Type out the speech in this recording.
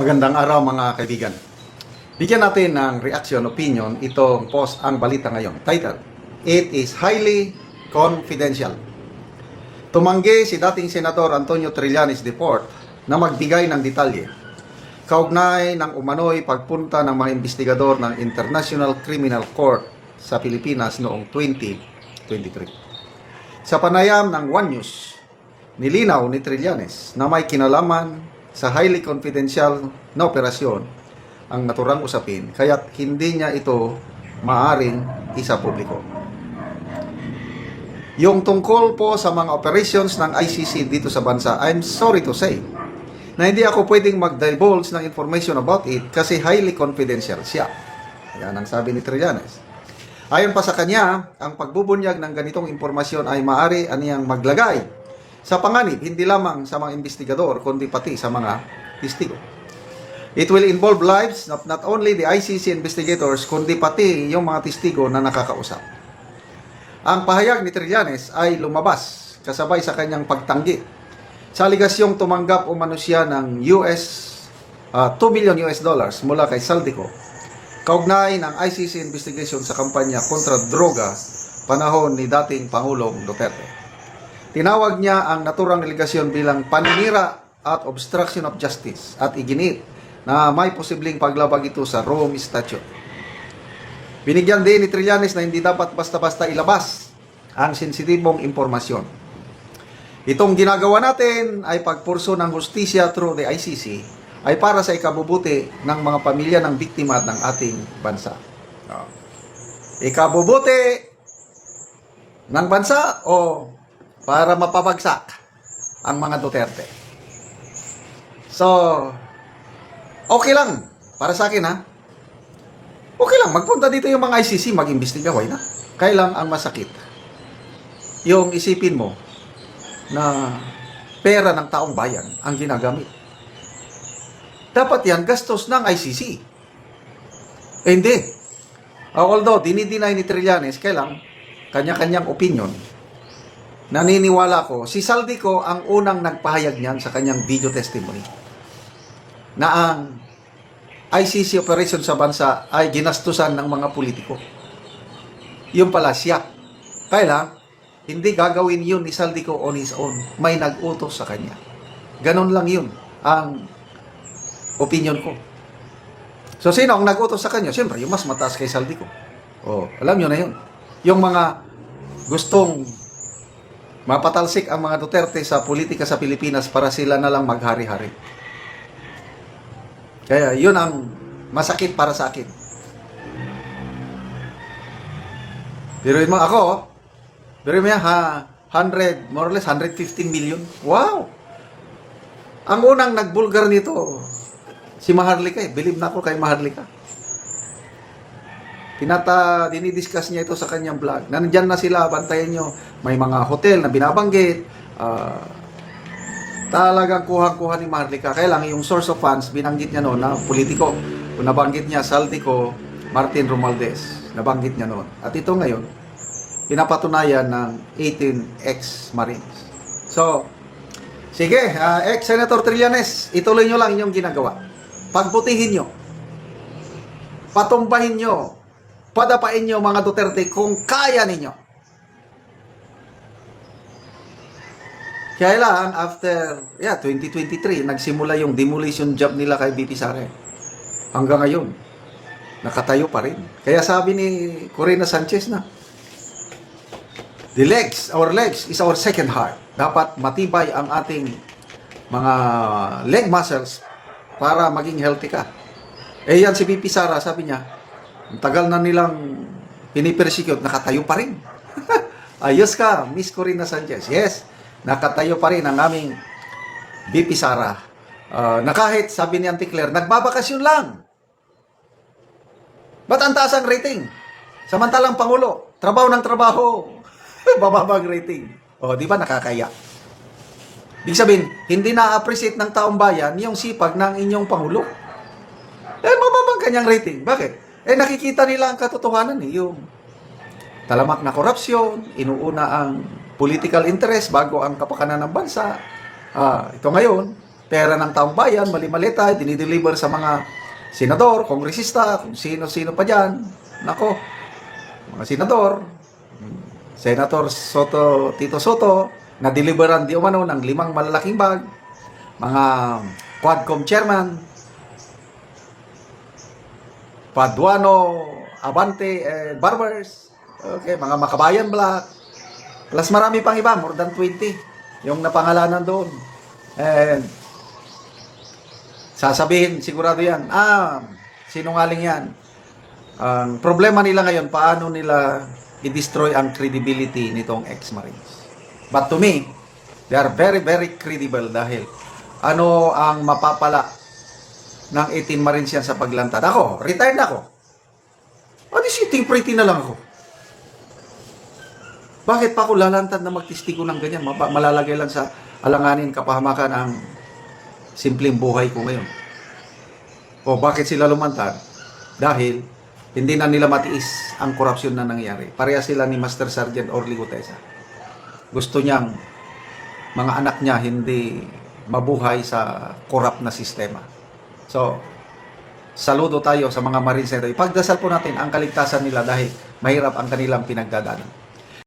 Magandang araw mga kaibigan. Bigyan natin ng reaction, opinion itong post ang balita ngayon. Title, It is highly confidential. Tumanggi si dating Senador Antonio Trillanes Deport na magbigay ng detalye kaugnay ng umano'y pagpunta ng mga investigador ng International Criminal Court sa Pilipinas noong 2023. Sa panayam ng One News, nilinaw ni Trillanes na may kinalaman sa highly confidential na operasyon ang naturang usapin, kaya't hindi niya ito maaring isa publiko. Yung tungkol po sa mga operations ng ICC dito sa bansa, I'm sorry to say na hindi ako pwedeng mag-divulge ng information about it kasi highly confidential siya. Yan ang sabi ni Trillanes. Ayon pa sa kanya, ang pagbubunyag ng ganitong informasyon ay maaari aniyang maglagay sa panganib hindi lamang sa mga investigador kundi pati sa mga testigo. It will involve lives of not only the ICC investigators kundi pati yung mga testigo na nakakausap. Ang pahayag ni Trillanes ay lumabas kasabay sa kanyang pagtanggi sa aligasyong tumanggap umano siya ng $2 billion mula kay Saldico kaugnay ng ICC investigation sa kampanya kontra droga panahon ni dating Pangulong Duterte. Tinawag niya ang naturang aligasyon bilang paninira at obstruction of justice at iginit na may posibleng paglabag ito sa Rome Statute. Binigyan din ni Trillanes na hindi dapat basta-basta ilabas ang sensitibong impormasyon. Itong ginagawa natin ay pagpurso ng hustisya through the ICC ay para sa ikabubuti ng mga pamilya ng biktima ng ating bansa. Ikabubuti ng bansa o para mapabagsak ang mga Duterte. So, okay lang para sa akin ha. Okay lang, magpunta dito yung mga ICC, mag-imbestiga, why na? Kailang ang masakit. Yung isipin mo na pera ng taong bayan ang ginagamit. Dapat yan gastos ng ICC. Hindi. Although, dinideny ni Trillanes, kailang kanya-kanyang opinion, naniniwala ko, si Saldico ang unang nagpahayag niyan sa kanyang video testimony na ang ICC operation sa bansa ay ginastusan ng mga politiko. Yung pala siya. Kaya lang, hindi gagawin yun ni Saldico on his own. May nag-utos sa kanya. Ganon lang yun ang opinion ko. So, sino ang nag-utos sa kanya? Siyempre, yung mas mataas kay Saldico. Oh, alam nyo na yun. Yung mga gustong mapatalsik ang mga Duterte sa politika sa Pilipinas para sila na lang maghari-hari. Kaya yun ang masakit para sa akin. Pero mo ako, pero mo 100, more or less 115 million. Wow! Ang unang nagbulgar nito, si Maharlika eh. Believe na ako kay Maharlika. Dinidiscuss niya ito sa kanyang vlog. Nandyan na sila, bantayan nyo. May mga hotel na binabanggit. Talagang kuha-kuha ni Maharlika. Kaya lang yung source of funds, binanggit niya noon na politiko. Kung nabanggit niya, Saldico, Martin Romualdez. Nabanggit niya noon. At ito ngayon, pinapatunayan ng 18 ex-Marines. So, sige, ex-Senator Trillanes, ituloy nyo lang inyong ginagawa. Pagbutihin nyo. Patumbahin nyo. Padapain nyo mga Duterte kung kaya ninyo. Kaya lang, after 2023, nagsimula yung demolition job nila kay BP Sara. Hanggang ngayon, nakatayo pa rin. Kaya sabi ni Corina Sanchez na, our legs is our second heart. Dapat matibay ang ating mga leg muscles para maging healthy ka. Eh yan si BP Sara, sabi niya, ang tagal na nilang pinipersecute, nakatayo pa rin. Ayos ka, Miss Corina Sanchez. Yes, nakatayo pa rin ang aming BP Sara. Na kahit, sabi ni Auntie Claire, nagbabakasyon lang. Ba't ang taas ang rating? Samantalang Pangulo, trabaho ng trabaho, bababang rating. O, di ba nakakaya? Ibig sabihin, hindi na-appreciate ng taong bayan yung sipag ng inyong Pangulo. Dahil mababang kanyang rating. Bakit? Nakikita nila ang katotohanan yung talamak na korupsyon, inuuna ang political interest bago ang kapakanan ng bansa. Ito ngayon, pera ng taong bayan, mali-malita, dinideliver sa mga senador, kongresista, kung sino-sino pa dyan. Nako, mga senador, Senator Soto, Tito Soto, na-deliveran di umano ng 5 malalaking bag, mga Quadcom chairman, Paduano, Abante, Barbers, okay, mga Makabayan Black, plus marami pang iba, more than 20, yung napangalanan doon. And sasabihin, sigurado yan, sinungaling yan. Ang problema nila ngayon, paano nila i-destroy ang credibility nitong ex-Marines. But to me, they are very, very credible dahil ano ang mapapala ng 18 Marines yan sa paglantad. Ako, retired na ako. O di sitting pretty na lang ako. Bakit pa ako lalantad na magtistigo ng ganyan? Malalagay lang sa alanganin, kapahamakan ang simpleng buhay ko ngayon. O bakit sila lumantad? Dahil hindi na nila matiis ang korupsyon na nangyari. Pareha sila ni Master Sergeant Orly Gutesa. Gusto niyang mga anak niya hindi mabuhay sa korap na sistema. So, saludo tayo sa mga Marines na ito. Ipagdasal po natin ang kaligtasan nila dahil mahirap ang kanilang pinagdadaanan.